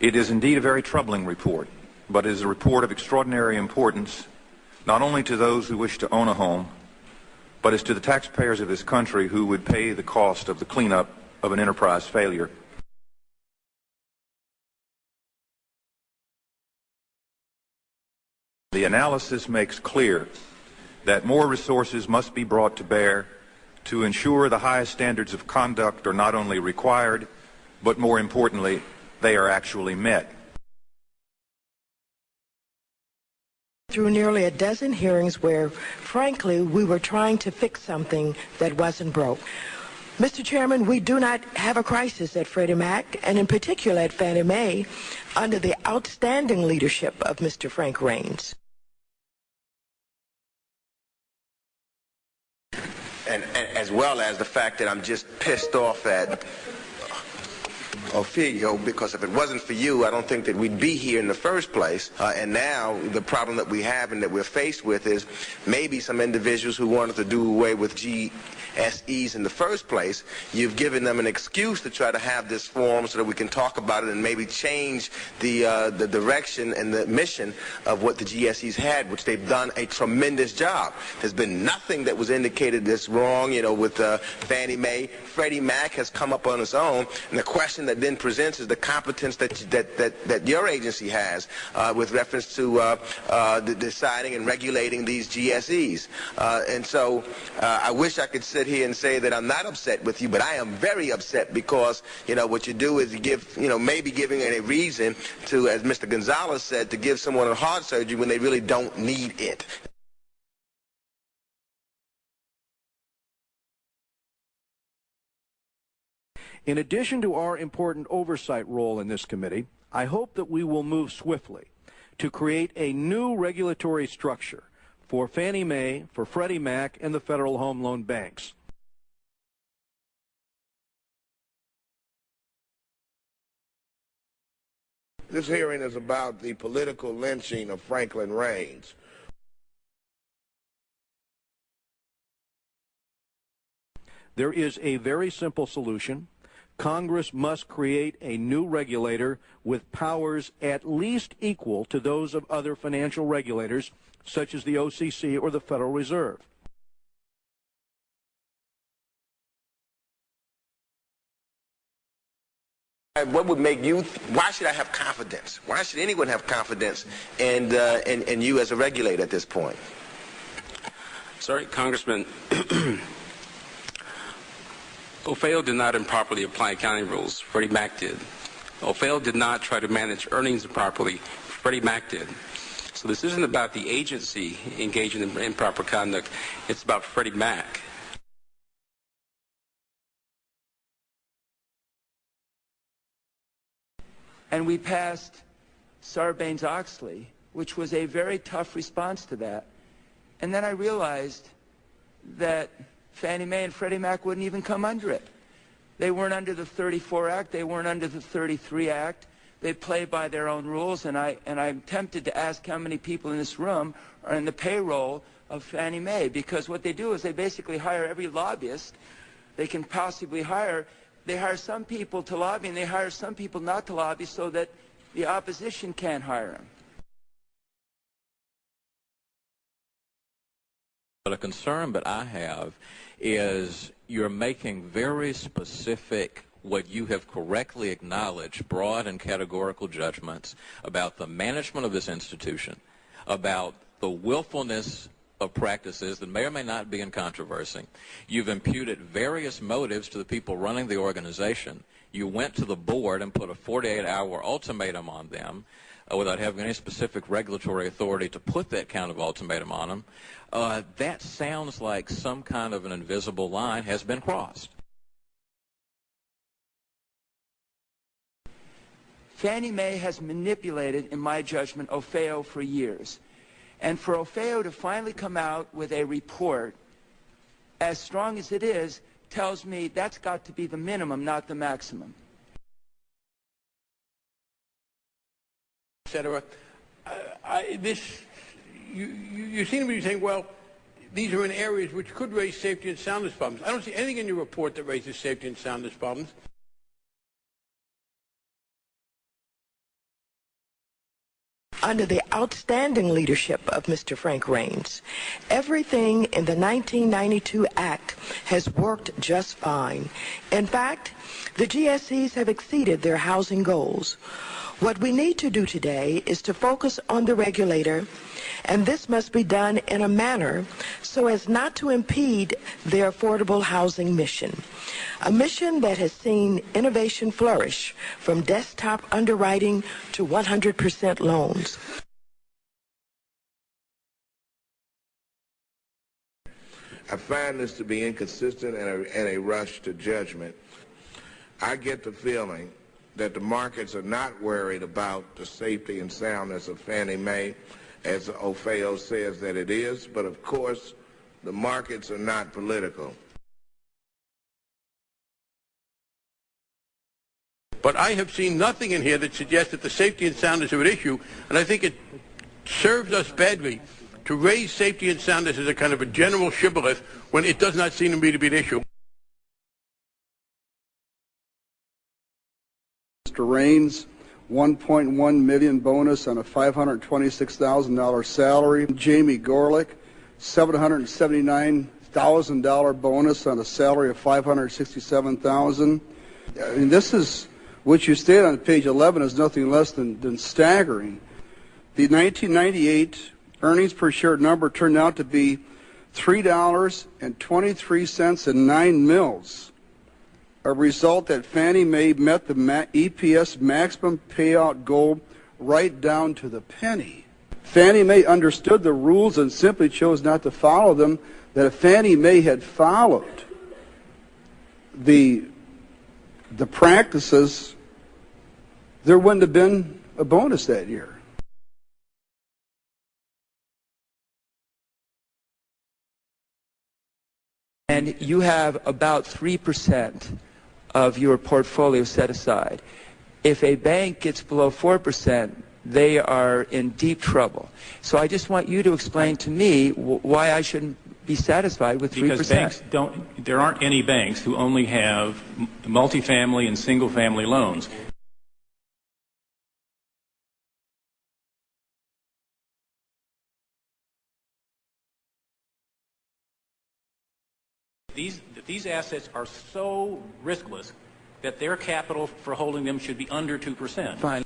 It is indeed a very troubling report, but it is a report of extraordinary importance, not only to those who wish to own a home, but as to the taxpayers of this country who would pay the cost of the cleanup of an enterprise failure. The analysis makes clear that more resources must be brought to bear to ensure the highest standards of conduct are not only required, but more importantly, they are actually met. Through nearly a dozen hearings where, frankly, we were trying to fix something that wasn't broke. Mr. Chairman, we do not have a crisis at Freddie Mac, and in particular at Fannie Mae, under the outstanding leadership of Mr. Frank Raines. And as well as the fact that I'm just pissed off at Ophelia, because if it wasn't for you, I don't think that we'd be here in the first place. And now the problem that we have and that we're faced with is maybe some individuals who wanted to do away with GSEs in the first place, you've given them an excuse to try to have this forum so that we can talk about it and maybe change the direction and the mission of what the GSEs had, which they've done a tremendous job. There's been nothing that was indicated that's wrong, with Fannie Mae. Freddie Mac has come up on its own, and the question that then presents is the competence that your agency has with reference to deciding and regulating these GSEs. And so I wish I could sit here and say that I'm not upset with you, but I am very upset because, what you do is you give, maybe giving a reason to, as Mr. Gonzalez said, to give someone a heart surgery when they really don't need it. In addition to our important oversight role in this committee, I hope that we will move swiftly to create a new regulatory structure for Fannie Mae, for Freddie Mac, and the Federal Home Loan Banks. This hearing is about the political lynching of Franklin Raines. There is a very simple solution. Congress must create a new regulator with powers at least equal to those of other financial regulators, such as the OCC or the Federal Reserve. What would make you, why should I have confidence? Why should anyone have confidence in you as a regulator at this point? Sorry, Congressman. OFAO did not improperly apply accounting rules. Freddie Mac did. OFAO did not try to manage earnings improperly. Freddie Mac did. So this isn't about the agency engaging in improper conduct. It's about Freddie Mac. And we passed Sarbanes-Oxley, which was a very tough response to that. And then I realized that Fannie Mae and Freddie Mac wouldn't even come under it. They weren't under the 34 Act. They weren't under the 33 Act. They play by their own rules, and I'm tempted to ask how many people in this room are in the payroll of Fannie Mae, because what they do is they basically hire every lobbyist they can possibly hire. They hire some people to lobby, and they hire some people not to lobby so that the opposition can't hire them. But a concern that I have is you're making very specific, what you have correctly acknowledged, broad and categorical judgments about the management of this institution, about the willfulness of practices that may or may not be in controversy. You've imputed various motives to the people running the organization. You went to the board and put a 48-hour ultimatum on them without having any specific regulatory authority to put that kind of ultimatum on them. That sounds like some kind of an invisible line has been crossed. Fannie Mae has manipulated, in my judgment, OFAO for years. And for OFAO to finally come out with a report, as strong as it is, tells me that's got to be the minimum, not the maximum. etc. You seem to be saying, well, these are in areas which could raise safety and soundness problems. I don't see anything in your report that raises safety and soundness problems. under the outstanding leadership of Mr. Frank Raines. Everything in the 1992 Act has worked just fine. In fact, the GSEs have exceeded their housing goals. What we need to do today is to focus on the regulator, and this must be done in a manner so as not to impede their affordable housing mission, a mission that has seen innovation flourish from desktop underwriting to 100% loans. I find this to be inconsistent and a rush to judgment. I get the feeling that the markets are not worried about the safety and soundness of Fannie Mae, as Ofeo says that it is, but of course the markets are not political. But I have seen nothing in here that suggests that the safety and soundness of an issue, and I think it serves us badly to raise safety and soundness as a kind of a general shibboleth when it does not seem to me to be an issue. Mr. Raines, $1.1 million bonus on a $526,000 salary. Jamie Gorlick, $779,000 bonus on a salary of $567,000. And this is what you stated on page 11 is nothing less than staggering. The 1998 earnings per share number turned out to be $3.23 and 9 mils. A result that Fannie Mae met the EPS maximum payout goal right down to the penny. Fannie Mae understood the rules and simply chose not to follow them. That if Fannie Mae had followed the practices, there wouldn't have been a bonus that year. And you have about 3% of your portfolio set aside. If a bank gets below 4%, they are in deep trouble. So I just want you to explain to me why I shouldn't be satisfied with 3%. Because banks there aren't any banks who only have multifamily and single-family loans. These assets are so riskless that their capital for holding them should be under 2%. Fine.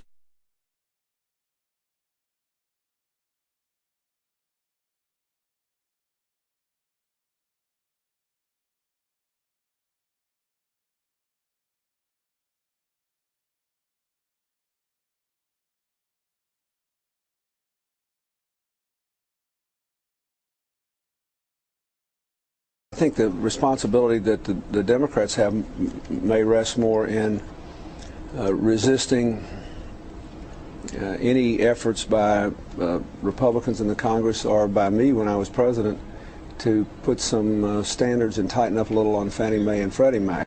I think the responsibility that the Democrats have may rest more in resisting any efforts by Republicans in the Congress or by me when I was president to put some standards and tighten up a little on Fannie Mae and Freddie Mac.